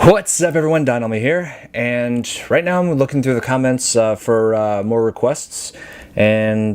What's up, everyone? Elmi here, and right now I'm looking through the comments for more requests, and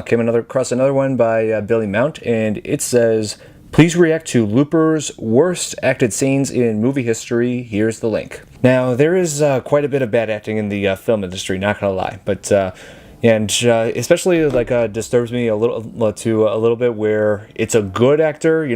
came across another one by Billy Mount, and it says, "Please react to Looper's worst acted scenes in movie history. Here's the link." Now, there is quite a bit of bad acting in the film industry, not gonna lie, but especially disturbs me a little bit where it's a good actor,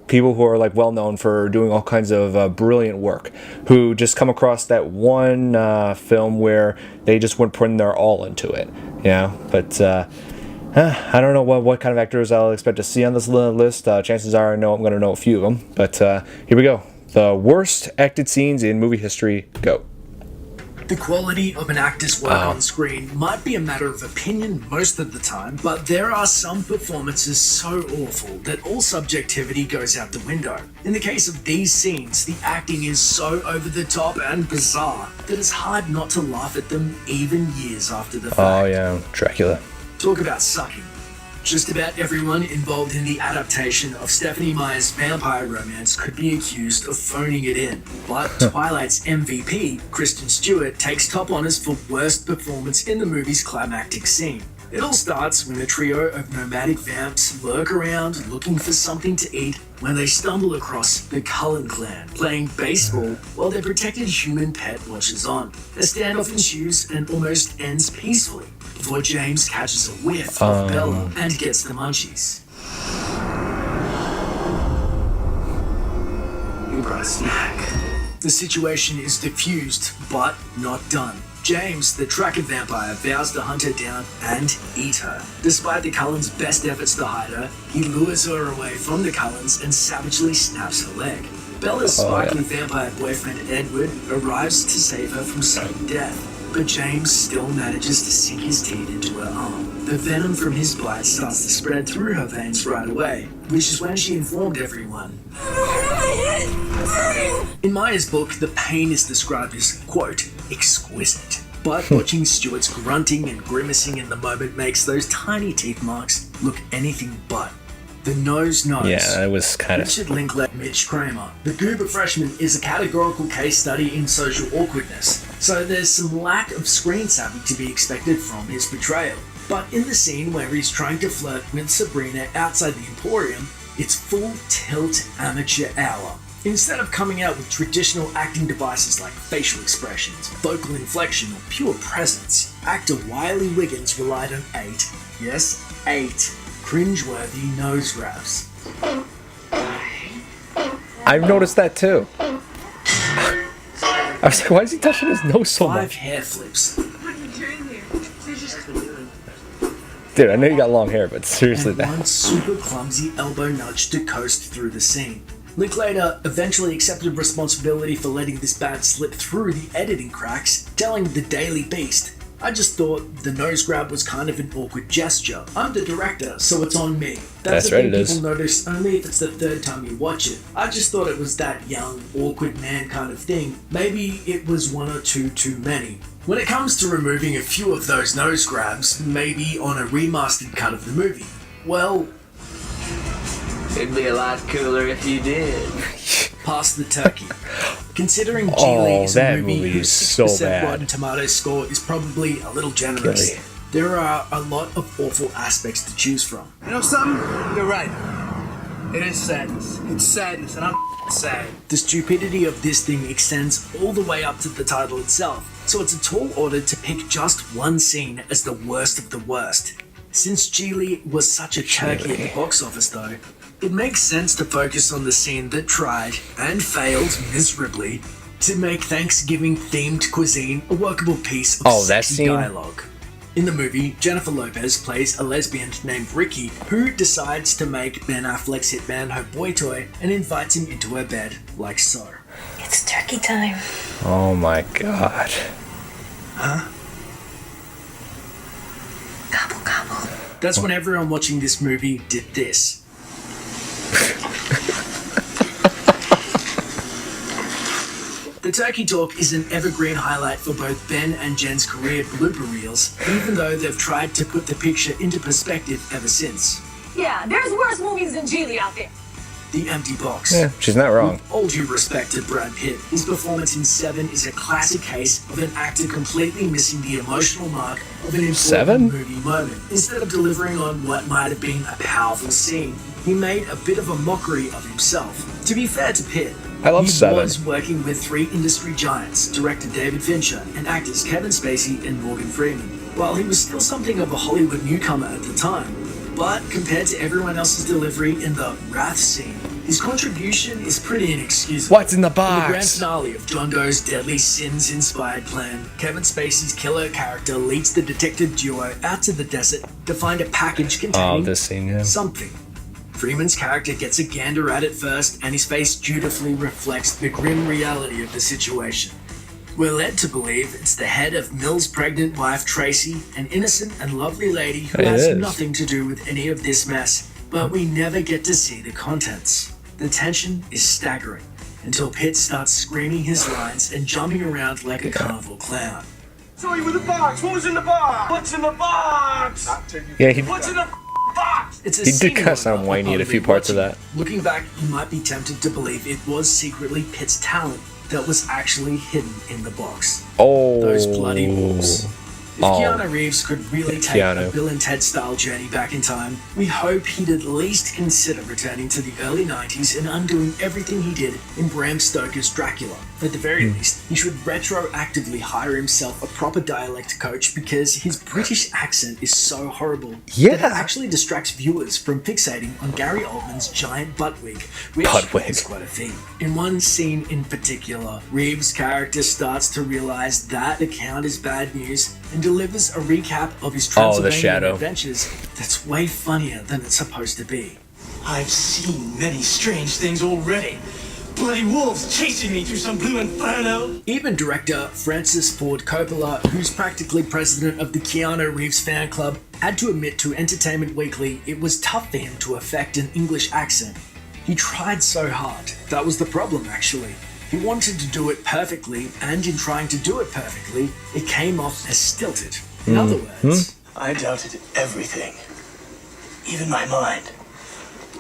people who are well known for doing all kinds of brilliant work, who just come across that one film where they just weren't putting their all into it, But I don't know what kind of actors I'll expect to see on this list. Chances are I'm going to know a few of them. But here we go. The worst acted scenes in movie history. Go. The quality of an actor's work on screen might be a matter of opinion most of the time, but there are some performances so awful that all subjectivity goes out the window. In the case of these scenes, the acting is so over the top and bizarre that it's hard not to laugh at them even years after the fact. Oh yeah, Dracula. Talk about sucking. Just about everyone involved in the adaptation of Stephenie Meyer's vampire romance could be accused of phoning it in. But Twilight's MVP, Kristen Stewart, takes top honors for worst performance in the movie's climactic scene. It all starts when a trio of nomadic vamps lurk around looking for something to eat when they stumble across the Cullen clan playing baseball while their protected human pet watches on. A standoff ensues and almost ends peacefully before James catches a whiff of Bella and gets the munchies. You brought a snack. The situation is diffused, but not done. James, the tracker vampire, vows to hunt her down and eat her. Despite the Cullens' best efforts to hide her, he lures her away from the Cullens and savagely snaps her leg. Bella's sparkly vampire boyfriend Edward arrives to save her from sudden death, but James still manages to sink his teeth into her arm. The venom from his bite starts to spread through her veins right away, which is when she informed everyone. In Meyer's book, the pain is described as, quote, exquisite. But watching Stewart's grunting and grimacing in the moment makes those tiny teeth marks look anything but. The nose knows. Yeah, that was kind of... Richard Linklater, Mitch Kramer. The Goober Freshman is a categorical case study in social awkwardness, so there's some lack of screen savvy to be expected from his portrayal. But in the scene where he's trying to flirt with Sabrina outside the Emporium, it's full tilt amateur hour. Instead of coming out with traditional acting devices like facial expressions, vocal inflection, or pure presence, actor Wiley Wiggins relied on 8 cringeworthy nose grabs. I've noticed that too. I was like, why is he touching his nose so 5 much? hair flips. What are you doing here? Dude, I know you got long hair, but seriously, And one super clumsy elbow nudge to coast through the scene. Linklater eventually accepted responsibility for letting this bad slip through the editing cracks, telling the Daily Beast, "I just thought the nose grab was kind of an awkward gesture. I'm the director, so it's on me. That's right, thing it is. people notice only if it's the third time you watch it. I just thought it was that young, awkward man kind of thing. Maybe it was one or two too many." When it comes to removing a few of those nose grabs, maybe on a remastered cut of the movie, well, it'd be a lot cooler if you did. pass the turkey. Considering G Oh, Lee is a that movie movie whose is so 6% bad. Rotten Tomatoes score is probably a little generous, Really? there are a lot of awful aspects to choose from. You know something? You're right. It is sadness. It's sadness, and I'm sad. The stupidity of this thing extends all the way up to the title itself, so it's a tall order to pick just one scene as the worst of the worst. Since G Lee was such a turkey at the box office though, it makes sense to focus on the scene that tried, and failed miserably, to make Thanksgiving-themed cuisine a workable piece of that sexy scene? dialogue. In the movie, Jennifer Lopez plays a lesbian named Ricky who decides to make Ben Affleck's hitman her boy toy and invites him into her bed, like so. It's turkey time. Oh my god. Huh? Gobble, gobble. That's when everyone watching this movie did this. The turkey talk is an evergreen highlight for both Ben and Jen's career blooper reels, even though they've tried to put the picture into perspective ever since. Yeah, there's worse movies than Geely out there. The Empty Box. Yeah, she's not wrong. With all due respect to Brad Pitt, his performance in Seven is a classic case of an actor completely missing the emotional mark of an important Seven? movie moment. Instead of delivering on what might have been a powerful scene, he made a bit of a mockery of himself. To be fair to Pitt, I love he Seven. was working with three industry giants, director David Fincher, and actors Kevin Spacey and Morgan Freeman, while he was still something of a Hollywood newcomer at the time. But compared to everyone else's delivery in the Wrath scene, his contribution is pretty inexcusable. What's in the In the grand box? finale of John Doe's Deadly Sins-inspired plan, Kevin Spacey's killer character leads the detective duo out to the desert to find a package containing this scene, yeah. something. Freeman's character gets a gander at it first, and his face dutifully reflects the grim reality of the situation. We're led to believe it's the head of Mill's pregnant wife Tracy, an innocent and lovely lady who It has is. nothing to do with any of this mess, but we never get to see the contents. The tension is staggering, until Pitt starts screaming his lines and jumping around like a carnival clown. Show you with the box. What was in the box? What's in the box? Yeah, he What's in the box? It's a He did scene kinda sound upon whiny at a few parts of rewatching. that. Looking back, you might be tempted to believe it was secretly Pitt's talent that was actually hidden in the box. oh Those bloody wolves. If Oh. Keanu Reeves could really take Keanu. a Bill and Ted style journey back in time, we hope he'd at least consider returning to the early 90s and undoing everything he did in Bram Stoker's Dracula. At the very least, he should retroactively hire himself a proper dialect coach because his British accent is so horrible Yeah. that it actually distracts viewers from fixating on Gary Oldman's giant butt wig, which Butt wig. is quite a theme. In one scene in particular, Reeves' character starts to realize that the Count is bad news and delivers a recap of his Transylvanian Shadow. adventures that's way funnier than it's supposed to be. I've seen many strange things already. Bloody wolves chasing me through some blue inferno. Even director Francis Ford Coppola, who's practically president of the Keanu Reeves fan club, had to admit to Entertainment Weekly it was tough for him to affect an English accent. He tried so hard. That was the problem, actually. He wanted to do it perfectly, and in trying to do it perfectly, it came off as stilted. In other words, I doubted everything. Even my mind.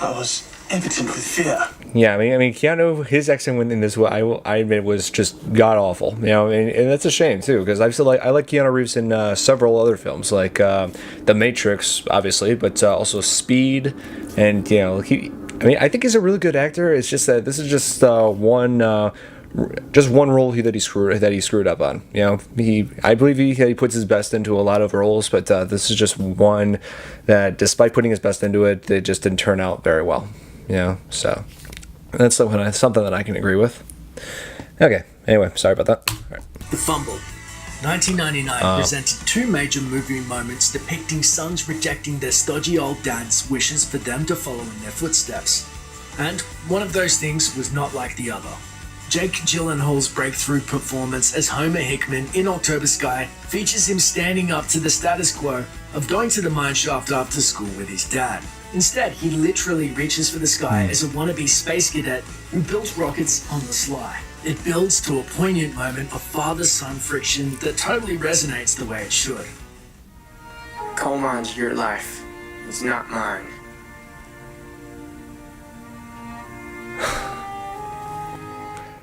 I was impotent with fear. Yeah, I mean, Keanu, his accent in this, I admit, was just god awful. You know, and that's a shame too, because I like Keanu Reeves in several other films, like The Matrix, obviously, but also Speed, and you know, I think he's a really good actor. It's just that this is just one role that he screwed up on. You know, I believe he puts his best into a lot of roles, but this is just one that, despite putting his best into it, it just didn't turn out very well. You know, so that's something that I can agree with. Okay, anyway, sorry about that. All right. The Fumble. 1999 presented two major movie moments depicting sons rejecting their stodgy old dad's wishes for them to follow in their footsteps. And one of those things was not like the other. Jake Gyllenhaal's breakthrough performance as Homer Hickman in October Sky features him standing up to the status quo of going to the mineshaft after school with his dad. Instead, he literally reaches for the sky as a wannabe space cadet who built rockets on the sly. It builds to a poignant moment of father-son friction that totally resonates the way it should. Coal mine's your life. It's not mine.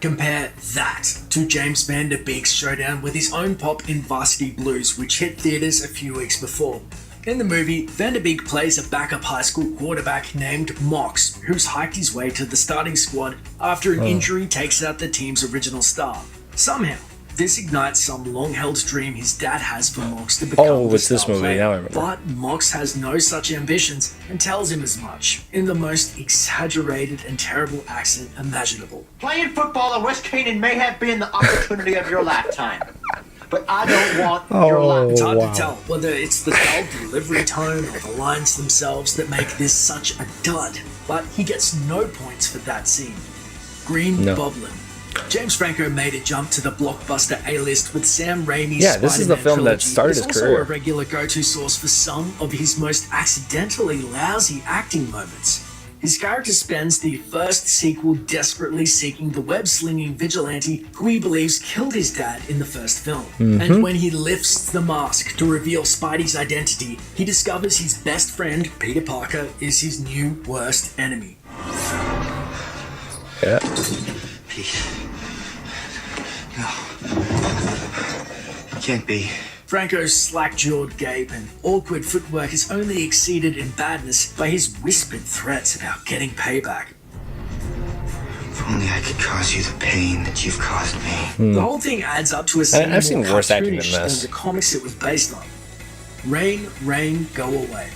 Compare that to James Van Der Beek's showdown with his own pop in Varsity Blues, which hit theaters a few weeks before. In the movie, Van Der Beek plays a backup high school quarterback named Mox, who's hiked his way to the starting squad after an injury takes out the team's original star. Somehow, this ignites some long-held dream his dad has for Mox to become the it's this star movie, player. now I remember. But Mox has no such ambitions and tells him as much, in the most exaggerated and terrible accent imaginable. Playing football at West Canaan may have been the opportunity of your lifetime, but I don't want your life. It's hard to tell whether it's the dull delivery tone or the lines themselves that make this such a dud, but he gets no points for that scene. Green Goblin. James Franco made a jump to the blockbuster A-list with Sam Raimi's Yeah, this is the Spider-Man film that trilogy. started It's his also career. a regular go-to source for some of his most accidentally lousy acting moments. His character spends the first sequel desperately seeking the web-slinging vigilante who he believes killed his dad in the first film. And when he lifts the mask to reveal Spidey's identity, he discovers his best friend, Peter Parker, is his new worst enemy. Yeah. Pete. No. Can't be. Franco's slack-jawed gape and awkward footwork is only exceeded in badness by his whispered threats about getting payback. If only I could cause you the pain that you've caused me. The whole thing adds up to a scene I've seen more worse acting than cartoonish this. the comics it was based on. Rain, rain, go away.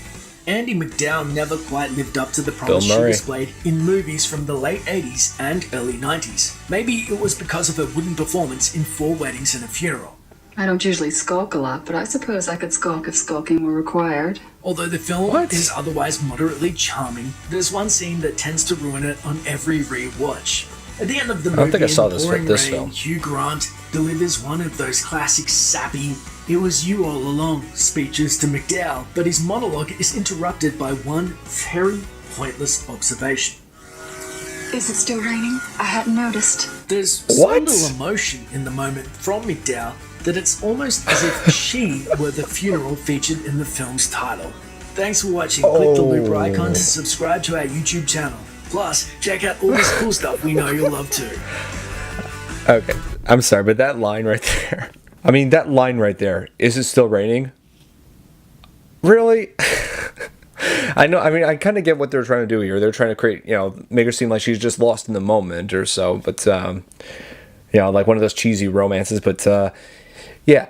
Andy McDowell never quite lived up to the promise she Murray. displayed in movies from the late 80s and early 90s. Maybe it was because of her wooden performance in Four Weddings and a Funeral. I don't usually skulk a lot, but I suppose I could skulk if skulking were required. Although the film is otherwise moderately charming, there's one scene that tends to ruin it on every re-watch. At the end of the movie, don't think I saw in the this pouring this rain, film. Hugh Grant delivers one of those classic sappy "It was you all along" speeches to McDowell, but his monologue is interrupted by one very pointless observation. Is it still raining? I hadn't noticed. There's so What? little emotion in the moment from McDowell that it's almost as if she were the funeral featured in the film's title. Thanks for watching. Click the looper icon to subscribe to our YouTube channel. Plus, check out all this cool stuff we know you'll love too. Okay, I'm sorry, but that line right there. I mean, that line right there. Is it still raining? Really? I know. I mean, I kind of get what they're trying to do here. They're trying to create, make her seem like she's just lost in the moment or so. But, like one of those cheesy romances. But, yeah.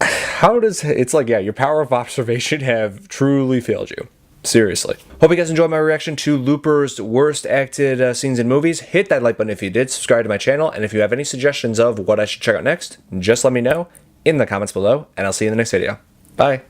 How does it's like, yeah, your power of observation have truly failed you. Seriously. Hope you guys enjoyed my reaction to Looper's worst acted scenes in movies. Hit that like button if you did. Subscribe to my channel. And if you have any suggestions of what I should check out next, just let me know in the comments below. And I'll see you in the next video. Bye.